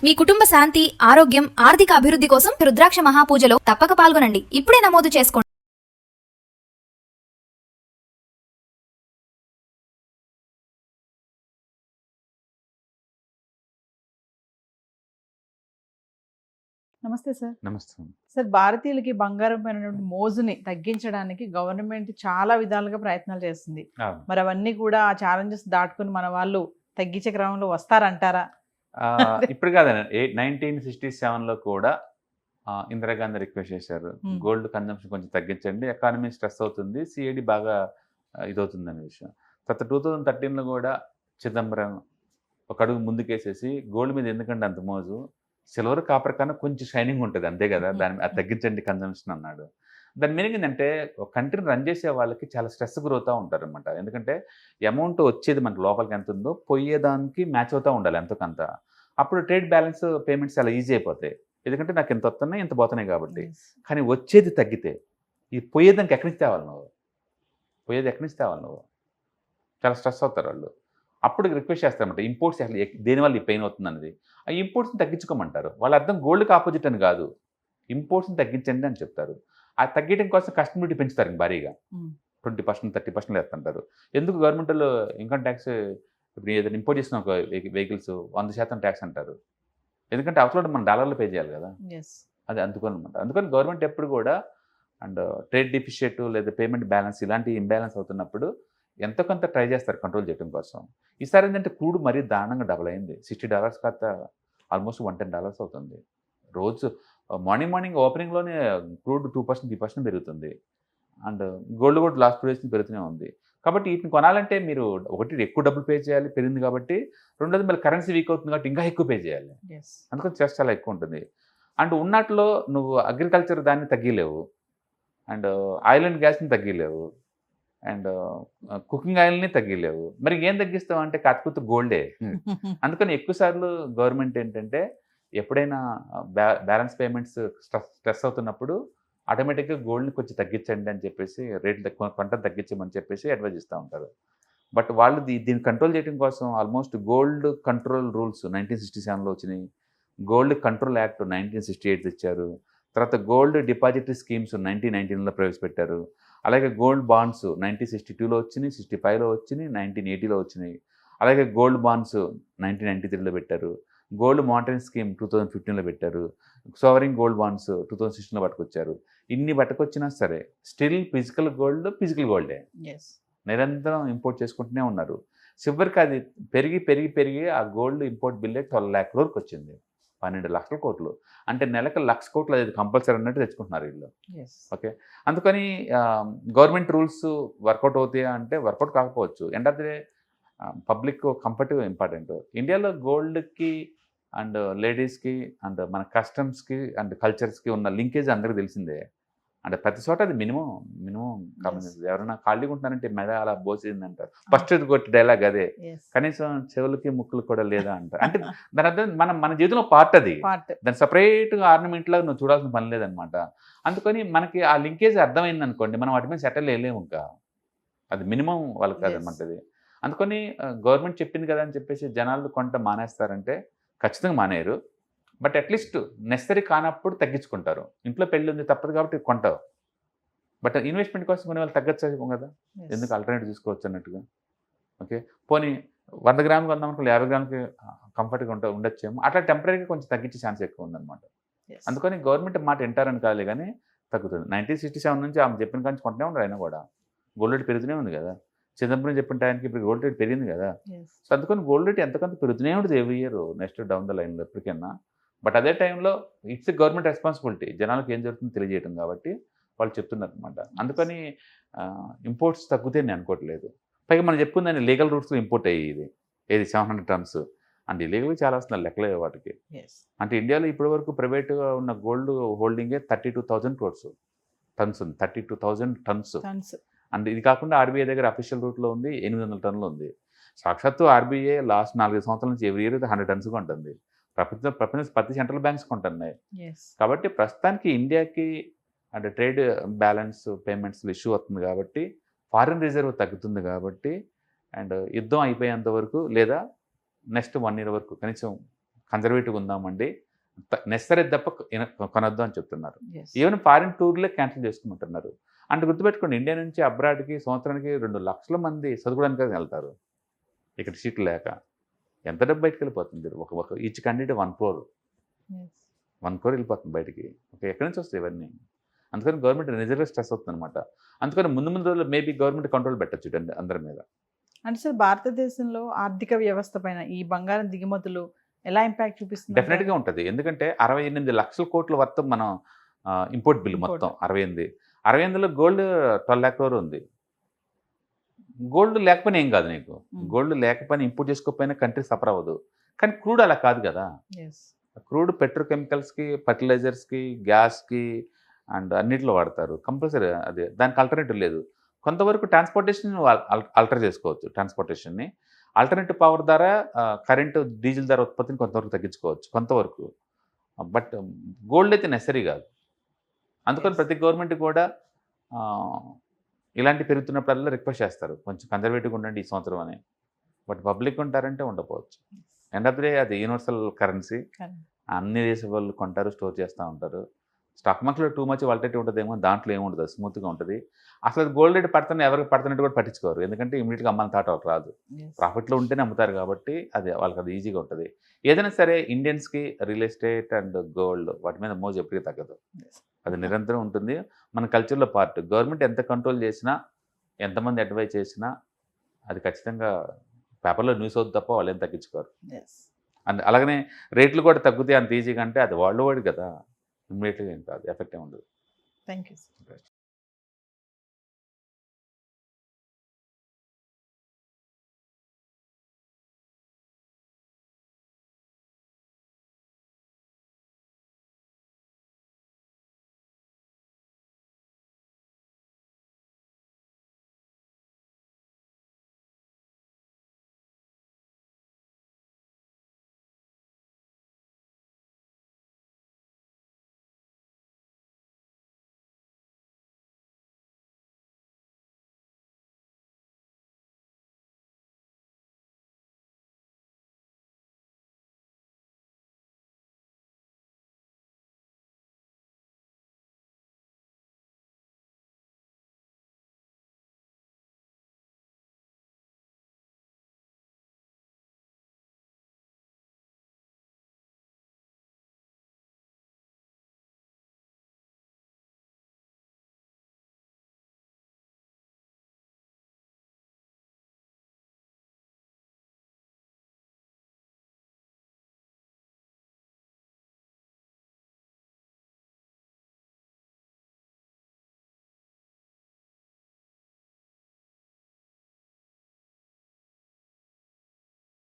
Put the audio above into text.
మీ కుటుంబ శాంతి, ఆరోగ్యం, ఆర్థిక అభివృద్ధి కోసం రుద్రాక్ష మహాపూజలో తప్పక పాల్గొనండి. ఇప్పుడే నమోదు చేసుకోండి. నమస్తే సార్. నమస్తే. సార్, భారతీయులకి బంగారం పైనటువంటి మోజుని తగ్గించడానికి గవర్నమెంట్ చాలా విధాలుగా ప్రయత్నాలు చేస్తుంది. మరి అవన్నీ కూడా ఆ ఛాలెంజెస్ దాటుకుని మన వాళ్ళు తగ్గించే క్రమంలో వస్తారంటారా? ఇప్పుడు కాదండి, 1967లో కూడా ఇందిరాగాంధీ రిక్వెస్ట్ చేశారు, గోల్డ్ కన్జంప్షన్ కొంచెం తగ్గించండి, ఎకానమీ స్ట్రెస్ అవుతుంది, సిఐడి బాగా ఇదవుతుంది అనే విషయం. తర్వాత 2013లో కూడా చిదంబరం ఒక అడుగు ముందుకేసేసి గోల్డ్ మీద ఎందుకంటే అంత మోజు, సిల్వర్ కాపర్ కన్నా కొంచెం షైనింగ్ ఉంటుంది అంతే కదా, దాన్ని అది తగ్గించండి కన్జంప్షన్ అన్నాడు. దాని మీనింగ్ ఏంటంటే ఒక కంట్రీని రన్ చేసే వాళ్ళకి చాలా స్ట్రెస్ గురవుతూ ఉంటారు అనమాట. ఎందుకంటే అమౌంట్ వచ్చేది మనకి లోపలికి ఎంత ఉందో పోయేదానికి మ్యాచ్ అవుతూ ఉండాలి ఎంతకంత. అప్పుడు ట్రేడ్ బ్యాలెన్స్ పేమెంట్స్ చాలా ఈజీ అయిపోతాయి, ఎందుకంటే నాకు ఎంత వస్తున్నాయి ఎంత పోతున్నాయి కాబట్టి. కానీ వచ్చేది తగ్గితే ఈ పోయేదానికి ఎక్కడి నుంచి తేవాలి నువ్వు, పోయేది ఎక్కడి నుంచి తేవాలి నువ్వు, చాలా స్ట్రెస్ అవుతారు వాళ్ళు. అప్పుడు రిక్వెస్ట్ చేస్తారన్నమాట, ఇంపోర్ట్స్ అసలు దేనివల్ల ఈ పెయిన్ అవుతుంది అనేది. ఆ ఇంపోర్ట్స్ని తగ్గించుకోమంటారు. వాళ్ళ అర్థం గోల్డ్కి ఆపోజిట్ అని కాదు, ఇంపోర్ట్స్ని తగ్గించండి అని చెప్తారు. ఆ తగ్గడం కోసం కస్టమర్ డ్యూటీ పెంచుతారు భారీగా, 20%, 30% వేస్తుంటారు. ఎందుకు గవర్నమెంట్లో ఇన్కమ్ ట్యాక్స్ ఇప్పుడు ఏదైనా ఇంపోర్ట్ చేసిన ఒక వెహికల్స్ 100% ట్యాక్స్ అంటారు, ఎందుకంటే అవతల మనం డాలర్లు పే చేయాలి కదా, అది అందుకని అనమాట. అందుకని గవర్నమెంట్ ఎప్పుడు కూడా అండ్ ట్రేడ్ డిఫిషియట్ లేదా పేమెంట్ బ్యాలెన్స్ ఇలాంటి ఇంబ్యాలెన్స్ అవుతున్నప్పుడు ఎంతో కొంత ట్రై చేస్తారు కంట్రోల్ చేయడం కోసం. ఈసారి ఏంటంటే క్రూడ్ మరీ దారుణంగా డబుల్ అయింది, $60 కాస్త ఆల్మోస్ట్ $110 అవుతుంది రోజు. మార్నింగ్ ఓపెనింగ్లోనే క్రూడ్ 2%, 3% పెరుగుతుంది. అండ్ గోల్డ్ కూడా లాస్ట్ 2 days పెరుగుతూనే ఉంది. కాబట్టి వీటిని కొనాలంటే మీరు ఒకటి ఎక్కువ డబ్బులు పే చేయాలి పెరిగింది కాబట్టి, రెండోది మళ్ళీ కరెన్సీ వీక్ అవుతుంది కాబట్టి ఇంకా ఎక్కువ పే చేయాలి, అందుకని స్ట్రెస్ చాలా ఎక్కువ ఉంటుంది. అండ్ ఉన్నట్లో నువ్వు అగ్రికల్చర్ దాన్ని తగ్గిలేవు, అండ్ ఆయిల్ అండ్ గ్యాస్ని తగ్గిలేవు, అండ్ కుకింగ్ ఆయిల్ని తగ్గిలేవు, మరి ఏం తగ్గిస్తావు అంటే కాకపోతే గోల్డే. అందుకని ఎక్కువసార్లు గవర్నమెంట్ ఏంటంటే ఎప్పుడైనా బ్యాలెన్స్ పేమెంట్స్ స్ట్రెస్ అవుతున్నప్పుడు ఆటోమేటిక్గా గోల్డ్ని కొంచెం తగ్గించండి అని చెప్పేసి, రేట్లు కొంట తగ్గించమని చెప్పేసి అడ్వైజ్ ఇస్తూ ఉంటారు. బట్ వాళ్ళు దీన్ని కంట్రోల్ చేయడం కోసం ఆల్మోస్ట్ గోల్డ్ కంట్రోల్ రూల్స్ 1967లో వచ్చినాయి, గోల్డ్ కంట్రోల్ యాక్ట్ 1968 తెచ్చారు, తర్వాత గోల్డ్ డిపాజిటరీ స్కీమ్స్ 1919లో ప్రవేశపెట్టారు, అలాగే గోల్డ్ బాండ్స్ 1962లో వచ్చినాయి, 65లో వచ్చినాయి, 1980లో వచ్చినాయి, అలాగే గోల్డ్ బాండ్స్ 1993లో పెట్టారు, గోల్డ్ మానిటరింగ్ స్కీమ్ 2015లో పెట్టారు, సోవరింగ్ గోల్డ్ బాండ్స్ 2016లో పట్టుకొచ్చారు. ఇన్ని పట్టుకొచ్చినా సరే స్టిల్ ఫిజికల్ గోల్డే నిరంతరం ఇంపోర్ట్ చేసుకుంటూనే ఉన్నారు. చివరికి అది పెరిగి ఆ గోల్డ్ ఇంపోర్ట్ బిల్లే 12 lakh crore వచ్చింది, 12 లక్షల కోట్లు. అంటే నెలకు 1,00,000 కోట్లు అది కంపల్సరీ అన్నట్టు తెచ్చుకుంటున్నారు వీళ్ళు. ఓకే, అందుకని గవర్నమెంట్ రూల్స్ వర్కౌట్ అవుతాయా అంటే వర్కౌట్ కాకపోవచ్చు. End of the day public comfort important. ఇండియాలో గోల్డ్కి అండ్ లేడీస్కి అండ్ మన కస్టమ్స్కి అండ్ కల్చర్స్కి ఉన్న లింకేజ్ అందరికీ తెలిసిందే. అంటే ప్రతి చోట అది మినిమం కామన్. ఎవరైనా ఖాళీగా ఉంటున్నారంటే మెడ అలా బోసింది అంటారు, ఫస్ట్ కొట్టి డైలాగ్ అదే, కనీసం చెవులకి ముక్కులు కూడా లేదా అంటారు. అంటే దాని అర్థం మన జీవితంలో పార్ట్ అది, దాని సపరేట్గా ఆర్నమెంట్ లాగా నువ్వు చూడాల్సిన పని లేదనమాట. అందుకని మనకి ఆ లింకేజ్ అర్థమైంది అనుకోండి, మనం వాటి మీద సెటిల్ వేయలేము, ఇంకా అది మినిమం వాళ్ళకి కాదనమాట అది. అందుకని గవర్నమెంట్ చెప్పింది కదా అని చెప్పేసి జనాలు కొంట మానేస్తారంటే ఖచ్చితంగా మానేయరు, బట్ అట్లీస్ట్ నెసరీ కానప్పుడు తగ్గించుకుంటారు. ఇంట్లో పెళ్ళి ఉంది తప్పదు కాబట్టి కొంటావు, బట్ ఇన్వెస్ట్మెంట్ కోసం కొన్ని వాళ్ళు తగ్గచ్చు కదా, ఎందుకు ఆల్టర్నేటివ్ చూసుకోవచ్చు అన్నట్టుగా. ఓకే, పోనీ 100 గ్రాములు కొందామనుకో 50 గ్రాములకి కంఫర్ట్గా ఉండొచ్చేమో, అట్లా టెంపరీగా కొంచెం తగ్గించే ఛాన్స్ ఎక్కువ ఉందన్నమాట. అందుకని గవర్నమెంట్ మాట వింటారని కాదు కానీ తగ్గుతుంది. 1967 నుంచి ఆమె చెప్పిన కానీ కొంటూనే ఉండరు, అయినా కూడా గోల్డ్ రేట్ పెరుగుతూనే ఉంది కదా. చిదంబరం చెప్పిన టైంకి ఇప్పుడు గోల్డ్ రేట్ పెరిగింది కదా, సో అందుకని గోల్డ్ రేట్ ఎంతకంత పెరుగుతూనే ఉంటుంది every year next down the లైన్లో ఎప్పటికైనా. బట్ అదే టైంలో ఇట్స్ గవర్నమెంట్ రెస్పాన్సిబిలిటీ, జనాలకు ఏం జరుగుతుందో తెలియజేయడం కాబట్టి వాళ్ళు చెప్తున్నారు అనమాట. అందుకని ఇంపోర్ట్స్ తగ్గుతే నేను అనుకోవట్లేదు. పైగా మనం చెప్పుకుందని లీగల్ రూట్స్లో ఇంపోర్ట్ అయ్యేది ఏది 700 tons, అంటే ఇలీగల్గా చాలా వస్తున్నారు లెక్కలే వాటికి. అంటే ఇండియాలో ఇప్పటివరకు ప్రైవేట్గా ఉన్న గోల్డ్ హోల్డింగే 32,000 crores టన్స్ ఉంది, 32,000 tons. అండ్ ఇది కాకుండా ఆర్బీఐ దగ్గర అఫీషియల్ రూట్లో ఉంది 800 టన్నులు ఉంది. సాక్షాత్తు ఆర్బీఐ లాస్ట్ 4 సంవత్సరాల నుంచి ఎవ్రీ ఇయర్ 100 tons ఉంటుంది. ప్రపంచ ప్రతి సెంట్రల్ బ్యాంక్స్ కొంటున్నాయి. కాబట్టి ప్రస్తుతానికి ఇండియాకి అంటే ట్రేడ్ బ్యాలెన్స్ పేమెంట్స్ ఇష్యూ అవుతుంది కాబట్టి, ఫారిన్ రిజర్వ్ తగ్గుతుంది కాబట్టి, అండ్ యుద్ధం అయిపోయేంత వరకు లేదా నెక్స్ట్ 1 year వరకు కనీసం కన్జర్వేటివ్ ఉందామండి, నెసరీ తప్ప కొనొద్దు అని చెప్తున్నారు. Yes. ఈవెన్ ఫారిన్ టూర్లే క్యాన్సిల్ చేసుకుంటున్నారు. అంటే గుర్తుపెట్టుకోండి, ఇండియా నుంచి అబ్రాడ్కి సంవత్సరానికి 2 లక్షల మంది చదువుకోవడానికి వెళ్తారు ఇక్కడ సీట్లు లేక. ఎంత డబ్బు బయటకు వెళ్ళిపోతుంది? ఒక each candidate 1 crore. Yes. 1 crore వెళ్ళిపోతుంది బయటికి. ఓకే, ఎక్కడి నుంచి వస్తాయి ఇవన్నీ? అందుకని గవర్నమెంట్ నిజంగా స్ట్రెస్ అవుతుంది అనమాట. అందుకని ముందు రోజుల్లో మేబీ గవర్నమెంట్ కంట్రోల్ పెట్టచ్చు అందరి మీద. అంటే సార్ భారతదేశంలో ఆర్థిక వ్యవస్థ పైన ఈ బంగారం దిగుమతులు ఎలా ఇంపాక్ట్ చూపిస్తుంది? డెఫినెట్గా ఉంటుంది. ఎందుకంటే 68 లక్షల కోట్ల వర్త్ మనం ఇంపోర్ట్ బిల్ మొత్తం 68లో గోల్డ్ 12 lakh crore ఉంది. గోల్డ్ లేకపోయినా ఏం కాదు నీకు, గోల్డ్ లేకపోయినా ఇంపోర్ట్ చేసుకోకపోయినా కంట్రీ సఫర్ అవ్వదు. కానీ క్రూడ్ అలా కాదు కదా. క్రూడ్ పెట్రోకెమికల్స్కి, ఫర్టిలైజర్స్కి, గ్యాస్కి అండ్ అన్నిట్లో వాడతారు కంపల్సరీ. అదే దానికి ఆల్టర్నేటివ్ లేదు. కొంతవరకు ట్రాన్స్పోర్టేషన్ ఆల్టర్ చేసుకోవచ్చు. ట్రాన్స్పోర్టేషన్ని ఆల్టర్నేటివ్ పవర్ ద్వారా కరెంటు, డీజిల్ ధర ఉత్పత్తిని కొంతవరకు తగ్గించుకోవచ్చు కొంతవరకు. బట్ గోల్డ్ అయితే నెసరీ కాదు. అందుకని ప్రతి గవర్నమెంట్ కూడా ఇలాంటి పెరుగుతున్నప్పుడల్లా రిక్వెస్ట్ చేస్తారు, కొంచెం కన్జర్వేటివ్గా ఉండండి ఈ సంవత్సరం అని. బట్ పబ్లిక్ ఉంటారంటే ఉండకపోవచ్చు. ఎండ్ ఆఫ్ ది డే అది యూనివర్సల్ కరెన్సీ. అన్ని దేశం వాళ్ళు కొంటారు, స్టోర్ చేస్తూ ఉంటారు. స్టాక్ మార్కెట్లో టూ మచ్ వాలిటేటివ్ ఉంటుందేమో, దాంట్లో ఏముండదు, స్మూత్గా ఉంటుంది. అసలు గోల్డ్ రేట్ పడుతున్నా ఎవరికి పడుతున్నట్టు కూడా పట్టించుకోరు. ఎందుకంటే ఇమీడియట్గా అమ్మాలని థాట్ వాళ్ళకి రాదు. ప్రాఫిట్లో ఉంటేనే అమ్ముతారు కాబట్టి వాళ్ళకి అది ఈజీగా ఉంటుంది. ఏదైనా సరే ఇండియన్స్కి రియల్ ఎస్టేట్ అండ్ గోల్డ్ వాటి మీద మోజు ఎప్పటికీ తగ్గదు. అది నిరంతరం ఉంటుంది, మన కల్చర్లో పార్ట్. గవర్నమెంట్ ఎంత కంట్రోల్ చేసినా, ఎంతమంది అడ్వైజ్ చేసినా అది ఖచ్చితంగా పేపర్లో న్యూస్ అవుతుంది తప్ప వాళ్ళు ఏం తగ్గించుకోరు. అండ్ అలాగనే రేట్లు కూడా తగ్గుతాయి అంత ఈజీగా అంటే అది వాళ్ళు వాడు కదా, ఇమ్మీడియట్గా ఏం కాదు, ఎఫెక్ట్ ఏమి ఉండదు. Thank you.